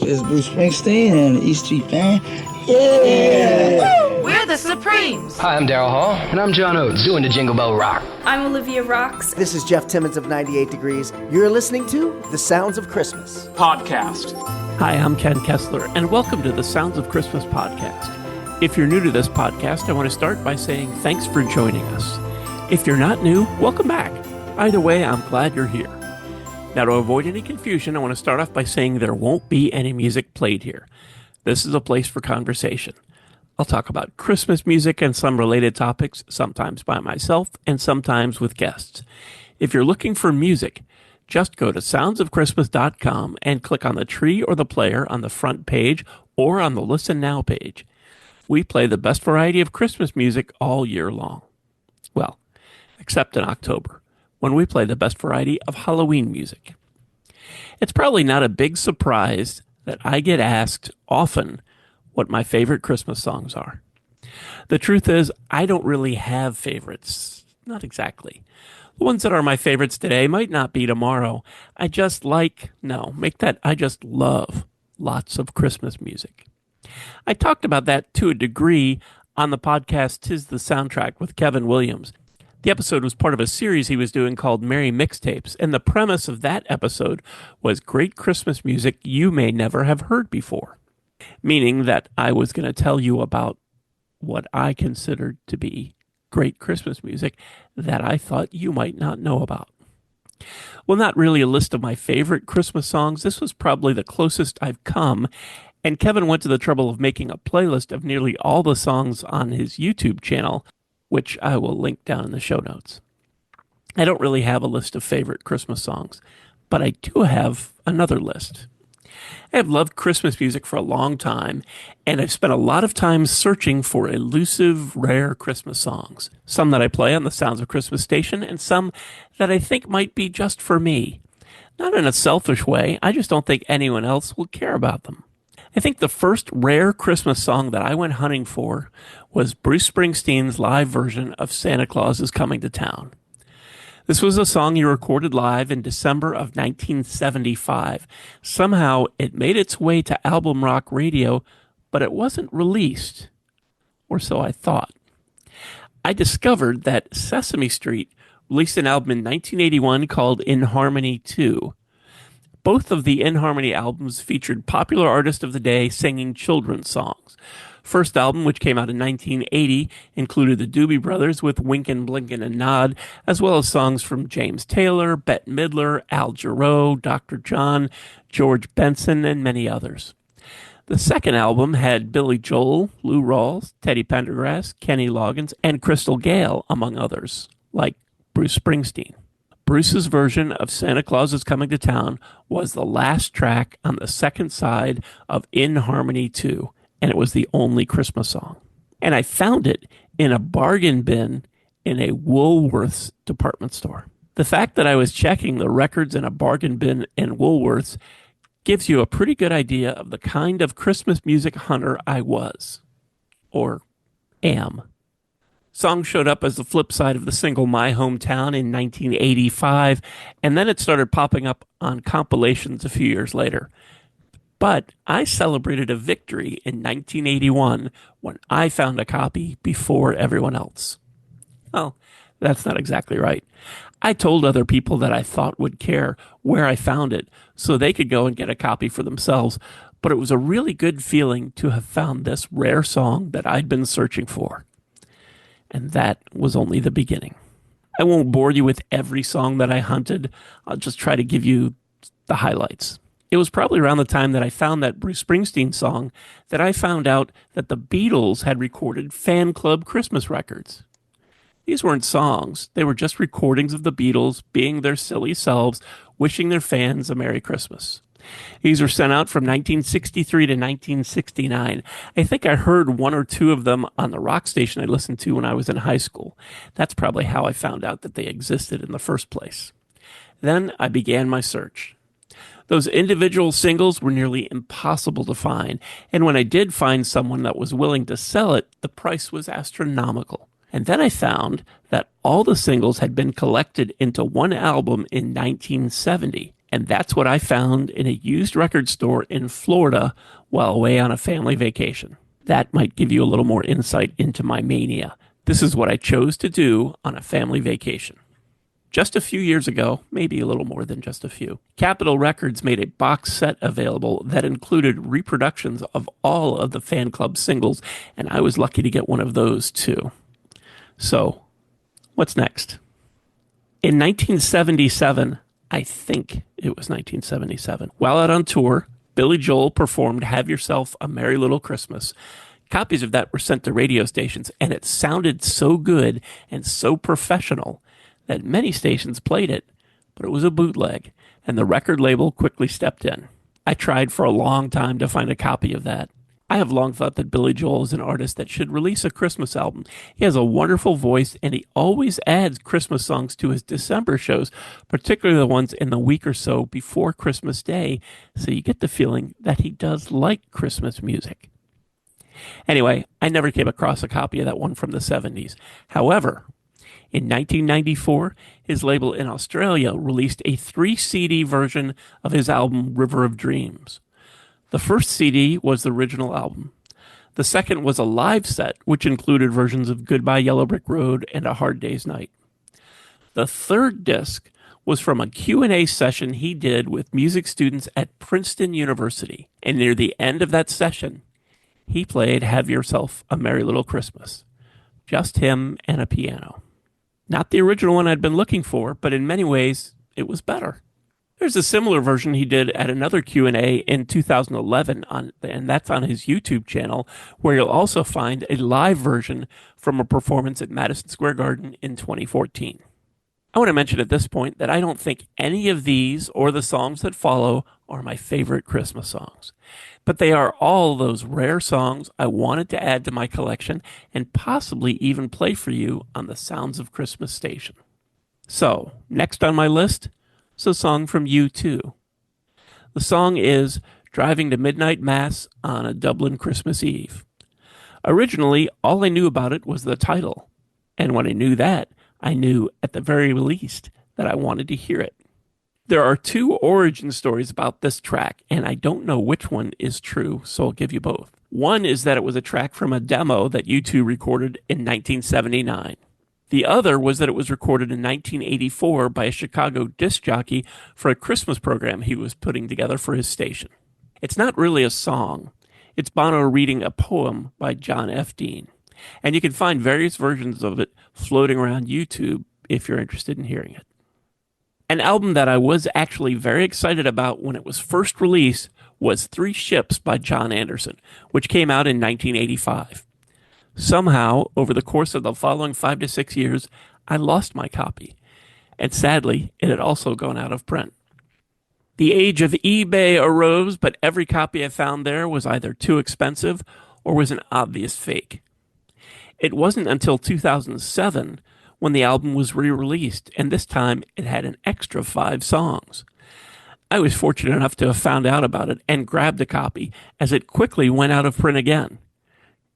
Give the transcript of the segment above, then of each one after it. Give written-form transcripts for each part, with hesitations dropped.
It's Bruce Springsteen and the E Street Band. Yeah! We're the Supremes. Hi, I'm Daryl Hall. And I'm John Oates, doing the Jingle Bell Rock. I'm Olivia Rocks. This is Jeff Timmons of 98 Degrees. You're listening to The Sounds of Christmas podcast. Hi, I'm Ken Kessler, and welcome to the Sounds of Christmas podcast. If you're new to this podcast, I want to start by saying thanks for joining us. If you're not new, welcome back. Either way, I'm glad you're here. Now, to avoid any confusion, I want to start off by saying there won't be any music played here. This is a place for conversation. I'll talk about Christmas music and some related topics, sometimes by myself and sometimes with guests. If you're looking for music, just go to soundsofchristmas.com and click on the tree or the player on the front page or on the Listen Now page. We play the best variety of Christmas music all year long. Well, except in October, when we play the best variety of Halloween music. It's probably not a big surprise that I get asked often what my favorite Christmas songs are. The truth is, I don't really have favorites. Not exactly. The ones that are my favorites today might not be tomorrow. I just love lots of Christmas music. I talked about that to a degree on the podcast 'Tis the Soundtrack with Kevin Williams. The episode was part of a series he was doing called Merry Mixtapes, and the premise of that episode was great Christmas music you may never have heard before. Meaning that I was going to tell you about what I considered to be great Christmas music that I thought you might not know about. Well, not really a list of my favorite Christmas songs. This was probably the closest I've come, and Kevin went to the trouble of making a playlist of nearly all the songs on his YouTube channel, which I will link down in the show notes. I don't really have a list of favorite Christmas songs, but I do have another list. I have loved Christmas music for a long time, and I've spent a lot of time searching for elusive, rare Christmas songs. Some that I play on the Sounds of Christmas station, and some that I think might be just for me. Not in a selfish way, I just don't think anyone else will care about them. I think the first rare Christmas song that I went hunting for was Bruce Springsteen's live version of Santa Claus is Coming to Town. This was a song he recorded live in December of 1975. Somehow it made its way to album rock radio, but it wasn't released, or so I thought. I discovered that Sesame Street released an album in 1981 called In Harmony 2. Both of the In Harmony albums featured popular artists of the day singing children's songs. First album, which came out in 1980, included the Doobie Brothers with Winkin', Blinkin' and Nod, as well as songs from James Taylor, Bette Midler, Al Jarreau, Dr. John, George Benson, and many others. The second album had Billy Joel, Lou Rawls, Teddy Pendergrass, Kenny Loggins, and Crystal Gayle, among others, like Bruce Springsteen. Bruce's version of Santa Claus is Coming to Town was the last track on the second side of In Harmony 2, and it was the only Christmas song. And I found it in a bargain bin in a Woolworths department store. The fact that I was checking the records in a bargain bin in Woolworths gives you a pretty good idea of the kind of Christmas music hunter I was, or am. Song showed up as the flip side of the single My Hometown in 1985, and then it started popping up on compilations a few years later. But I celebrated a victory in 1981 when I found a copy before everyone else. Well, that's not exactly right. I told other people that I thought would care where I found it so they could go and get a copy for themselves, but it was a really good feeling to have found this rare song that I'd been searching for. And that was only the beginning. I won't bore you with every song that I hunted. I'll just try to give you the highlights. It was probably around the time that I found that Bruce Springsteen song that I found out that the Beatles had recorded fan club Christmas records. These weren't songs. They were just recordings of the Beatles being their silly selves, wishing their fans a Merry Christmas. These were sent out from 1963 to 1969. I think I heard one or two of them on the rock station I listened to when I was in high school. That's probably how I found out that they existed in the first place. Then I began my search. Those individual singles were nearly impossible to find, and when I did find someone that was willing to sell it, the price was astronomical. And then I found that all the singles had been collected into one album in 1970, And that's what I found in a used record store in Florida while away on a family vacation. That might give you a little more insight into my mania. This is what I chose to do on a family vacation. Just a few years ago, maybe a little more than just a few, Capitol Records made a box set available that included reproductions of all of the fan club singles, and I was lucky to get one of those too. So, what's next? In 1977, I think it was 1977, while out on tour, Billy Joel performed Have Yourself a Merry Little Christmas. Copies of that were sent to radio stations, and it sounded so good and so professional that many stations played it, but it was a bootleg, and the record label quickly stepped in. I tried for a long time to find a copy of that. I have long thought that Billy Joel is an artist that should release a Christmas album. He has a wonderful voice, and he always adds Christmas songs to his December shows, particularly the ones in the week or so before Christmas Day, so you get the feeling that he does like Christmas music. Anyway, I never came across a copy of that one from the 70s. However, in 1994, his label in Australia released a 3-CD version of his album River of Dreams. The first CD was the original album. The second was a live set, which included versions of Goodbye Yellow Brick Road and A Hard Day's Night. The third disc was from a Q&A session he did with music students at Princeton University. And near the end of that session, he played Have Yourself a Merry Little Christmas. Just him and a piano. Not the original one I'd been looking for, but in many ways, it was better. There's a similar version he did at another Q&A in 2011, and that's on his YouTube channel, where you'll also find a live version from a performance at Madison Square Garden in 2014. I want to mention at this point that I don't think any of these or the songs that follow are my favorite Christmas songs. But they are all those rare songs I wanted to add to my collection and possibly even play for you on the Sounds of Christmas station. So, next on my list is a song from U2. The song is Driving to Midnight Mass on a Dublin Christmas Eve. Originally, all I knew about it was the title. And when I knew that, I knew at the very least that I wanted to hear it. There are two origin stories about this track, and I don't know which one is true, so I'll give you both. One is that it was a track from a demo that U2 recorded in 1979. The other was that it was recorded in 1984 by a Chicago disc jockey for a Christmas program he was putting together for his station. It's not really a song. It's Bono reading a poem by John F. Dean. And you can find various versions of it floating around YouTube if you're interested in hearing it. An album that I was actually very excited about when it was first released was Three Ships by John Anderson, which came out in 1985. Somehow, over the course of the following 5 to 6 years, I lost my copy. And sadly, it had also gone out of print. The age of eBay arose, but every copy I found there was either too expensive or was an obvious fake. It wasn't until 2007 when the album was re-released, and this time it had an extra 5 songs. I was fortunate enough to have found out about it and grabbed a copy, as it quickly went out of print again.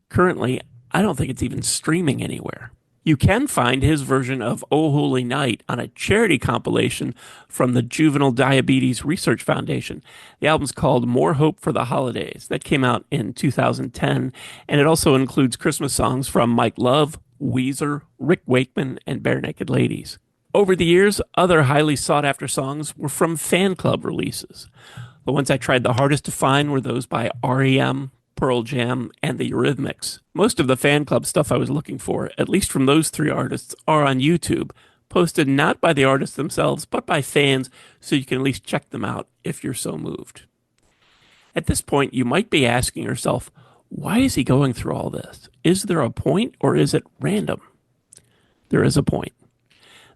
Currently, I don't think it's even streaming anywhere. You can find his version of Oh Holy Night on a charity compilation from the Juvenile Diabetes Research Foundation. The album's called More Hope for the Holidays. That came out in 2010, and it also includes Christmas songs from Mike Love, Weezer, Rick Wakeman, and Bare Naked Ladies. Over the years, other highly sought-after songs were from fan club releases. The ones I tried the hardest to find were those by R.E.M., Pearl Jam, and the Eurythmics. Most of the fan club stuff I was looking for, at least from those 3 artists, are on YouTube, posted not by the artists themselves, but by fans, so you can at least check them out if you're so moved. At this point, you might be asking yourself, why is he going through all this? Is there a point, or is it random? There is a point.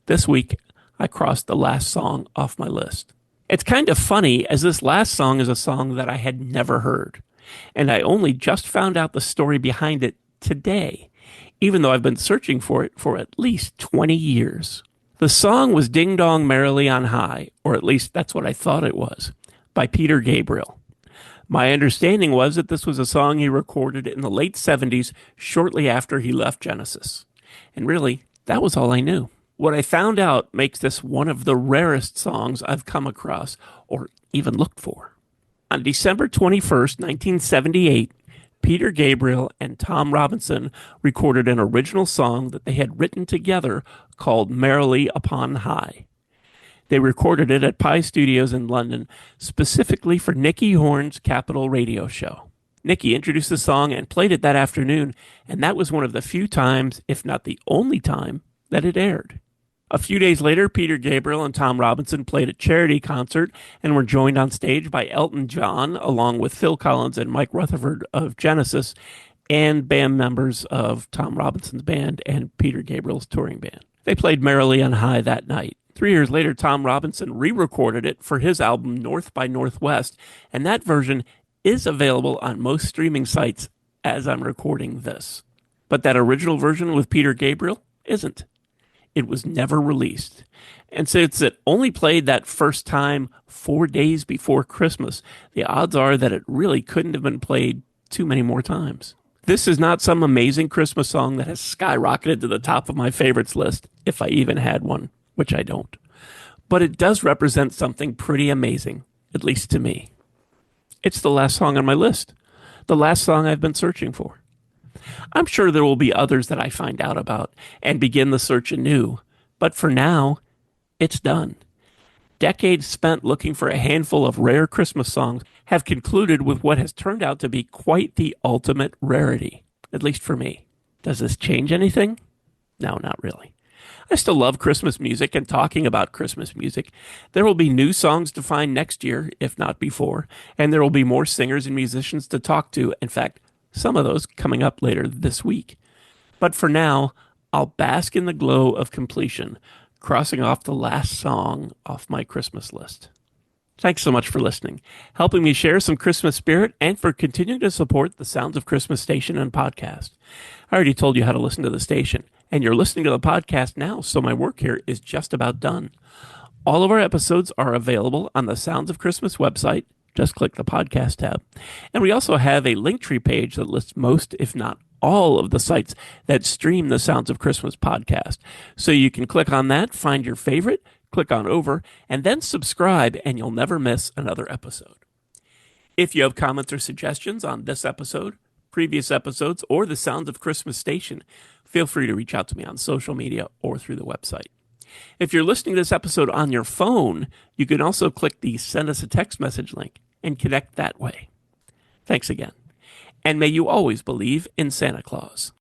This week, I crossed the last song off my list. It's kind of funny, as this last song is a song that I had never heard. And I only just found out the story behind it today, even though I've been searching for it for at least 20 years. The song was Ding Dong Merrily on High, or at least that's what I thought it was, by Peter Gabriel. My understanding was that this was a song he recorded in the late 70s, shortly after he left Genesis. And really, that was all I knew. What I found out makes this one of the rarest songs I've come across or even looked for. On December 21st, 1978, Peter Gabriel and Tom Robinson recorded an original song that they had written together called Merrily Upon High. They recorded it at Pi Studios in London, specifically for Nicky Horn's Capital Radio show. Nicky introduced the song and played it that afternoon, and that was one of the few times, if not the only time, that it aired. A few days later, Peter Gabriel and Tom Robinson played a charity concert and were joined on stage by Elton John, along with Phil Collins and Mike Rutherford of Genesis, and band members of Tom Robinson's band and Peter Gabriel's touring band. They played Merrily on High that night. 3 years later, Tom Robinson re-recorded it for his album North by Northwest, and that version is available on most streaming sites as I'm recording this. But that original version with Peter Gabriel isn't. It was never released. And since it only played that first time 4 days before Christmas, the odds are that it really couldn't have been played too many more times. This is not some amazing Christmas song that has skyrocketed to the top of my favorites list, if I even had one, which I don't. But it does represent something pretty amazing, at least to me. It's the last song on my list, the last song I've been searching for. I'm sure there will be others that I find out about and begin the search anew, but for now, it's done. Decades spent looking for a handful of rare Christmas songs have concluded with what has turned out to be quite the ultimate rarity, at least for me. Does this change anything? No, not really. I still love Christmas music and talking about Christmas music. There will be new songs to find next year, if not before, and there will be more singers and musicians to talk to. In fact, some of those coming up later this week. But for now, I'll bask in the glow of completion, crossing off the last song off my Christmas list. Thanks so much for listening, helping me share some Christmas spirit, and for continuing to support the Sounds of Christmas station and podcast. I already told you how to listen to the station, and you're listening to the podcast now, so my work here is just about done. All of our episodes are available on the Sounds of Christmas website. Just click the podcast tab. And we also have a Linktree page that lists most, if not all, of the sites that stream the Sounds of Christmas podcast. So you can click on that, find your favorite, click on over, and then subscribe, and you'll never miss another episode. If you have comments or suggestions on this episode, previous episodes, or the Sounds of Christmas station, feel free to reach out to me on social media or through the website. If you're listening to this episode on your phone, you can also click the Send Us a Text message link and connect that way. Thanks again. And may you always believe in Santa Claus.